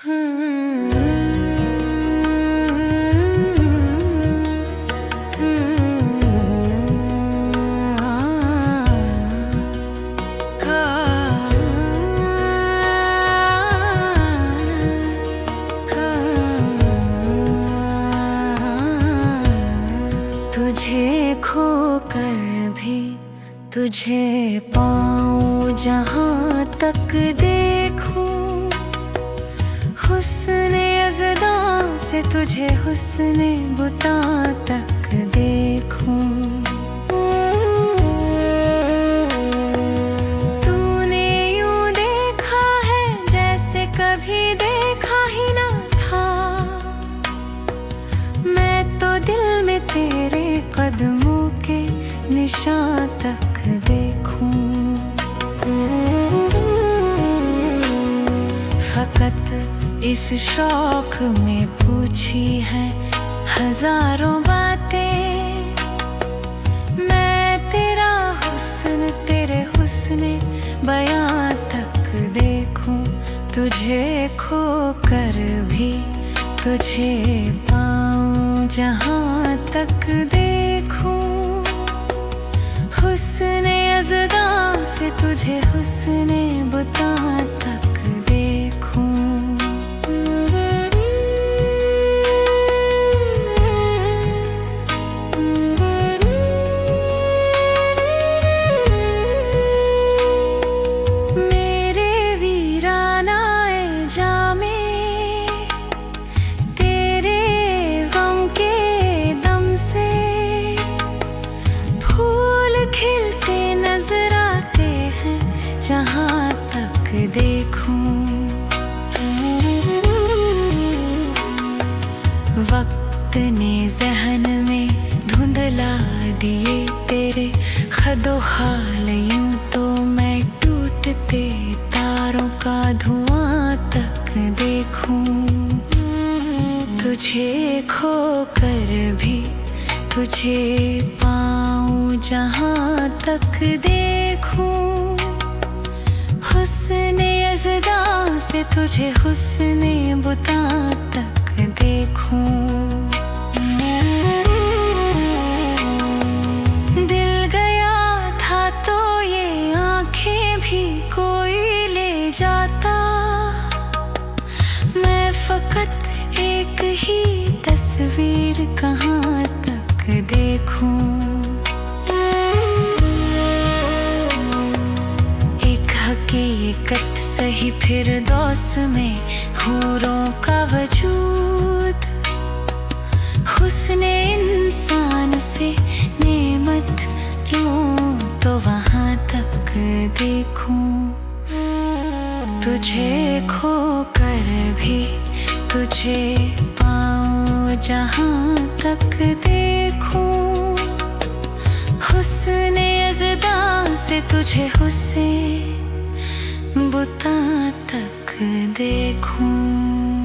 तुझे खोकर भी तुझे पाऊं, जहाँ तक देखूं हुस्न यज़दा से तुझे हुस्न बुता तक देखूं। तूने यूं देखा है जैसे कभी देखा ही ना था, मैं तो दिल में तेरे कदमों के निशान तक देखूं। फकत इस शौक में पूछी है हजारों बातें, मैं तेरा हुस्न तेरे हुस्न बयां तक देखूं। तुझे खोकर भी तुझे पाऊं, जहाँ तक देखूं हुस्न यज़दा से तुझे हुस्न बुता तक देखूं। मेरे वीरानाए जामे तेरे गम के दम से फूल खिलते नजर आते हैं, जहाँ तक देखूं। वक्त ने ज़हन में धुंधला दिए तेरे खदो खाल, यूं तो मैं टूटते तारों का धुआं तक देखूं। तुझे खोकर भी तुझे पाऊं, जहाँ तक देखूं हुस्न यज़दा से तुझे हुस्न बुता तक देखूं। दिल गया था तो ये आँखें भी कोई ले जाता, मैं फकत एक ही तस्वीर कहाँ तक देखूं। एक हकीकत सही फिरदौस में हूरों का वजूद, हुस्न इंसान से नेमत लूं तो वहाँ तक देखूं। तुझे खोकर भी तुझे पाऊं, जहाँ तक देखूं हुस्न यज़दा से तुझे हुस्न बुता तक देखूं।